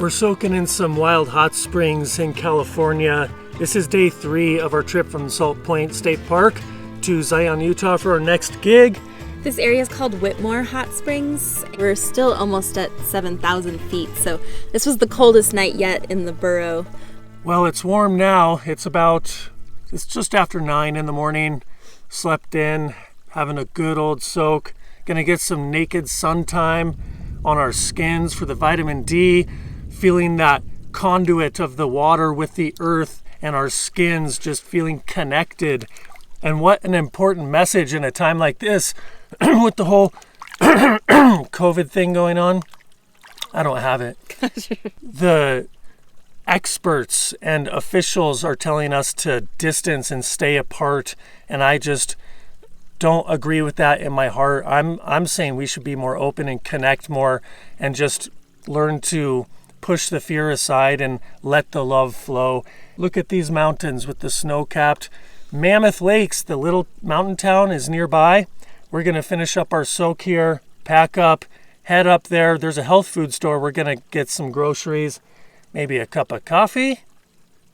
We're soaking in some wild hot springs in California. This is day 3 of our trip from Salt Point State Park to Zion, Utah for our next gig. This area is called Whitmore Hot Springs. We're still almost at 7,000 feet, so this was the coldest night yet in the borough. Well, it's warm now. It's just after 9 in the morning. Slept in, having a good old soak. Gonna get some naked sun time on our skins for the vitamin D. Feeling that conduit of the water with the earth and our skins just feeling connected. And what an important message in a time like this with the whole COVID thing going on. I don't have it. The experts and officials are telling us to distance and stay apart, and I just don't agree with that in my heart. I'm saying we should be more open and connect more and just learn to push the fear aside and let the love flow. Look at these mountains with the snow-capped. Mammoth Lakes, the little mountain town, is nearby. We're going to finish up our soak here, pack up, head up there. There's a health food store. We're going to get some groceries, maybe a cup of coffee,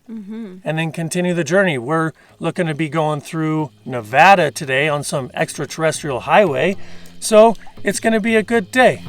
and then continue the journey. We're looking to be going through Nevada today on some extraterrestrial highway, so it's going to be a good day.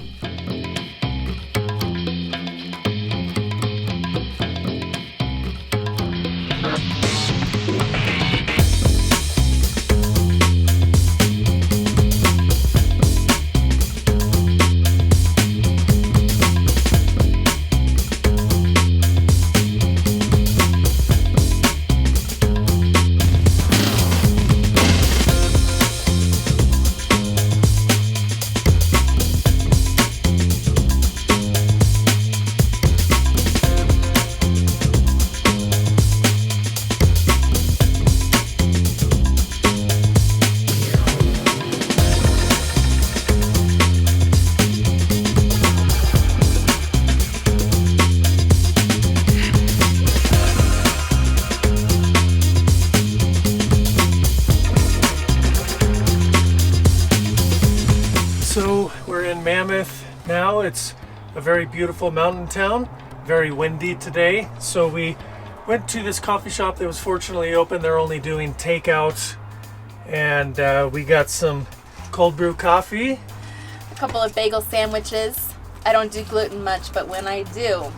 So we're in Mammoth now. It's a very beautiful mountain town, very windy today. So we went to this coffee shop that was fortunately open. They're only doing takeout, and we got some cold brew coffee. A couple of bagel sandwiches. I don't do gluten much, but when I do,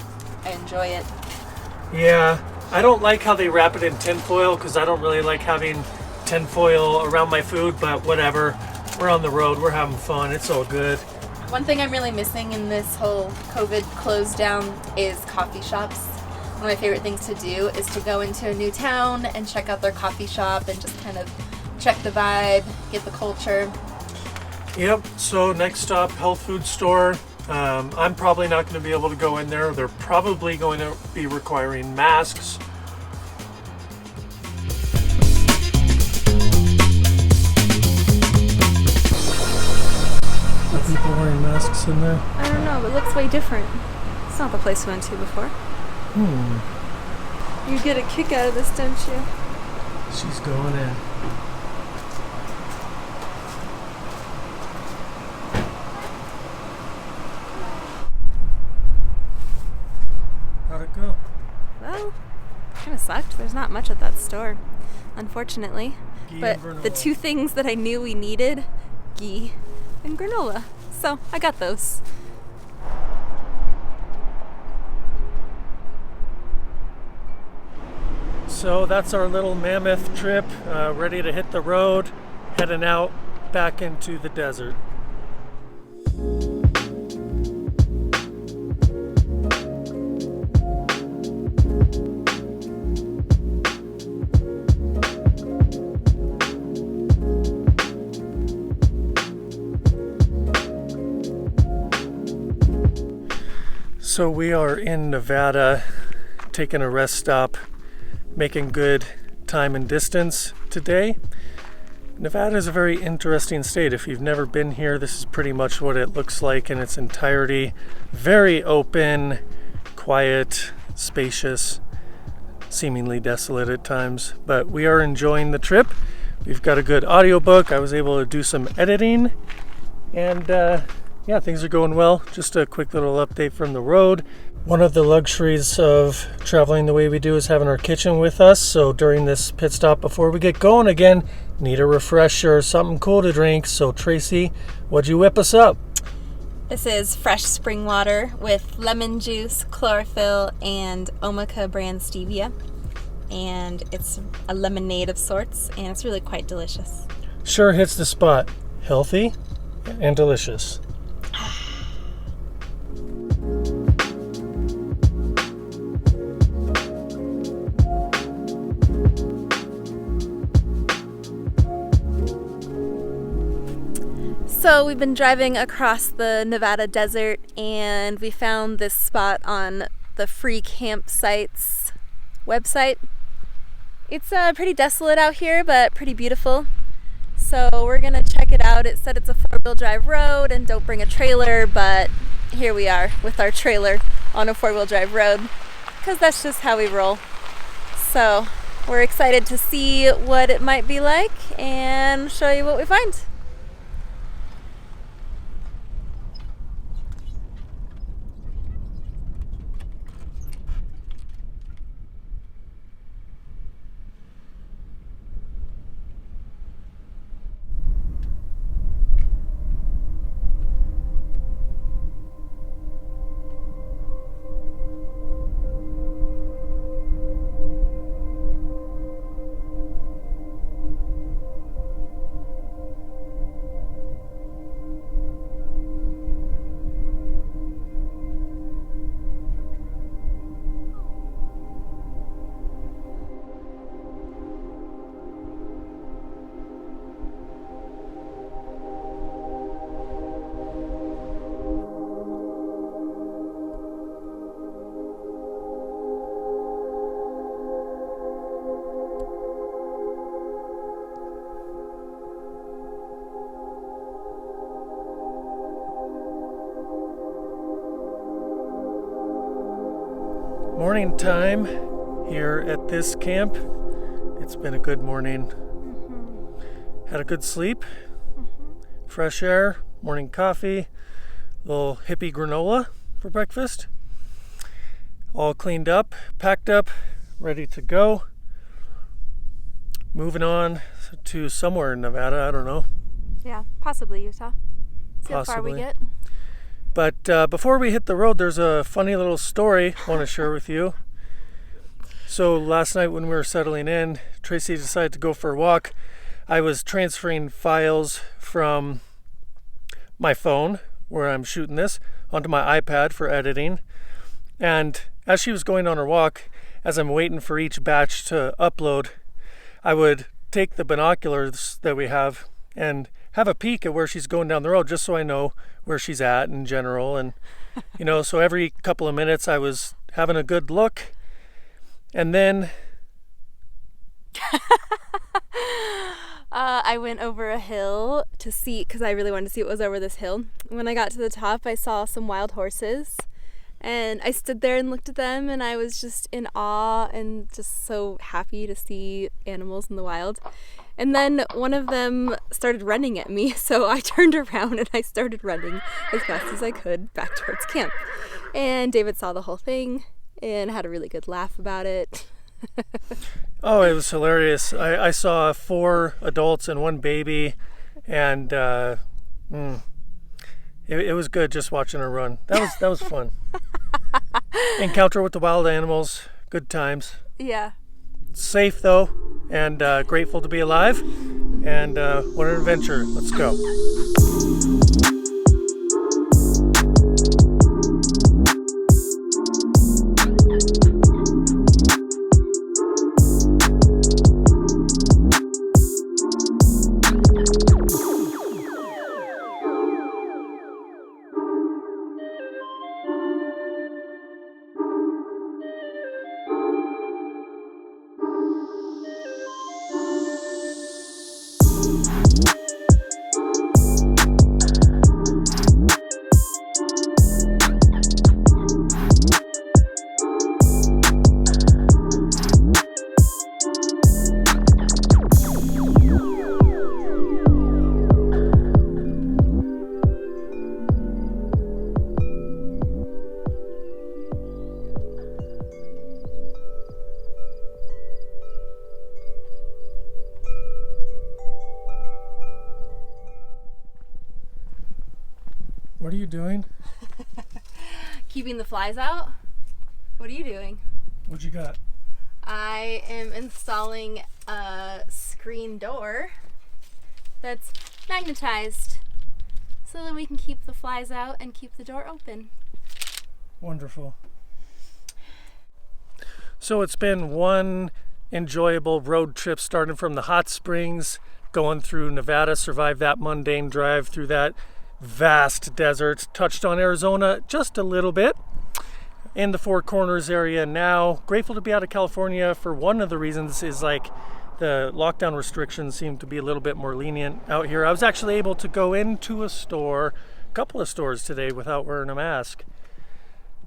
I enjoy it. Yeah, I don't like how they wrap it in tinfoil because I don't really like having tinfoil around my food, but whatever. We're on the road, we're having fun, it's all good. One thing I'm really missing in this whole COVID close down is coffee shops. One of my favorite things to do is to go into a new town and check out their coffee shop and just kind of check the vibe, get the culture. Yep, so next stop, health food store. I'm probably not going to be able to go in there. They're probably going to be requiring masks. Are people wearing masks in there? I don't know, it looks way different. It's not the place we went to before. You get a kick out of this, don't you? She's going in. How'd it go? Well, kind of sucked. There's not much at that store, unfortunately. Ghee but and granola. The two things that I knew we needed, ghee and granola. So I got those. So that's our little Mammoth trip, ready to hit the road, heading out back into the desert. So we are in Nevada, taking a rest stop, making good time and distance today. Nevada is a very interesting state. If you've never been here, this is pretty much what it looks like in its entirety. Very open, quiet, spacious, seemingly desolate at times, but we are enjoying the trip. We've got a good audiobook. I was able to do some editing, and yeah, things are going well. Just a quick little update from the road. One of the luxuries of traveling the way we do is having our kitchen with us. So during this pit stop before we get going again, need a refresher, something cool to drink. So Tracy, what'd you whip us up? This is fresh spring water with lemon juice, chlorophyll, and Omica brand stevia. And it's a lemonade of sorts, and it's really quite delicious. Sure hits the spot. Healthy and delicious. So we've been driving across the Nevada desert, and we found this spot on the Free Campsites website. It's pretty desolate out here, but pretty beautiful. So we're gonna check it out. It said it's a 4-wheel drive road and don't bring a trailer, but here we are with our trailer on a 4-wheel drive road, because that's just how we roll. So we're excited to see what it might be like and show you what we find. Morning time here at this camp. It's been a good morning. Had a good sleep, fresh air, morning coffee, little hippie granola for breakfast. All cleaned up, packed up, ready to go. Moving on to somewhere in Nevada, I don't know. Yeah, possibly Utah. See how far we get. But before we hit the road, there's a funny little story I want to share with you. So last night when we were settling in, Tracy decided to go for a walk. I was transferring files from my phone, where I'm shooting this, onto my iPad for editing. And as she was going on her walk, as I'm waiting for each batch to upload, I would take the binoculars that we have and have a peek at where she's going down the road, just so I know where she's at in general. And so every couple of minutes I was having a good look. And then I went over a hill to see, because I really wanted to see what was over this hill. When I got to the top, I saw some wild horses, and I stood there and looked at them, and I was just in awe and just so happy to see animals in the wild. And then one of them started running at me, so I turned around and I started running as fast as I could back towards camp. And David saw the whole thing and had a really good laugh about it. Oh, it was hilarious. I saw 4 adults and 1 baby, and it was good just watching her run. That was fun. Encounter with the wild animals, good times. Yeah. Safe though, and grateful to be alive, and what an adventure. Let's go. What are you doing? Keeping the flies out. What are you doing? What you got? I am installing a screen door that's magnetized so that we can keep the flies out and keep the door open. Wonderful. So it's been one enjoyable road trip starting from the hot springs, going through Nevada, survived that mundane drive through that vast desert, touched on Arizona just a little bit in the Four Corners area now. Grateful to be out of California for one of the reasons is like the lockdown restrictions seem to be a little bit more lenient out here. I was actually able to go into a couple of stores today without wearing a mask.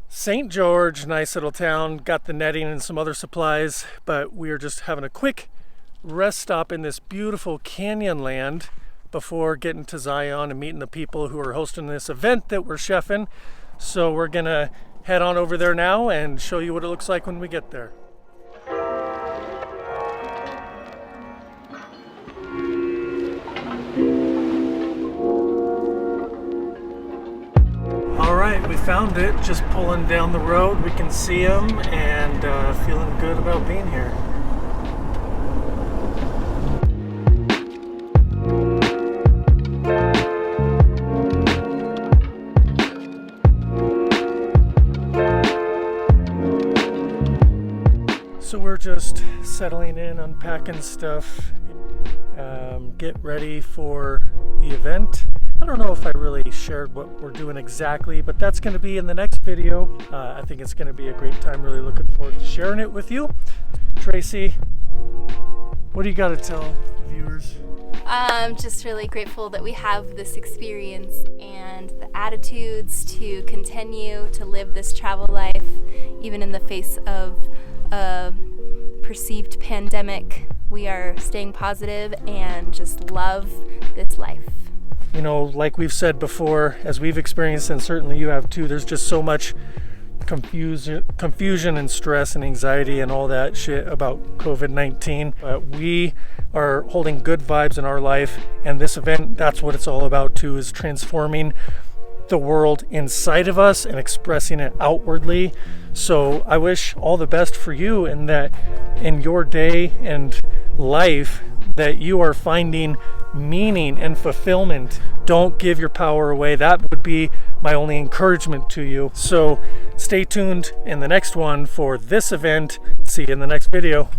St. George, nice little town, got the netting and some other supplies, but we are just having a quick rest stop in this beautiful canyon land before getting to Zion and meeting the people who are hosting this event that we're chefing. So we're gonna head on over there now and show you what it looks like when we get there. All right, we found it. Just pulling down the road, we can see them, and feeling good about being here. So we're just settling in, unpacking stuff, get ready for the event. I don't know if I really shared what we're doing exactly, but that's going to be in the next video. I think it's going to be a great time. Really looking forward to sharing it with you. Tracy, what do you got to tell the viewers? I'm just really grateful that we have this experience and the attitudes to continue to live this travel life, even in the face of a perceived pandemic. We are staying positive and just love this life. You know, like we've said before, as we've experienced, and certainly you have too, there's just so much confusion and stress and anxiety and all that shit about COVID-19. We are holding good vibes in our life, and this event, that's what it's all about too, is transforming the world inside of us and expressing it outwardly. So I wish all the best for you, and that in your day and life that you are finding meaning and fulfillment. Don't give your power away. That would be my only encouragement to you. So stay tuned in the next one for this event. See you in the next video.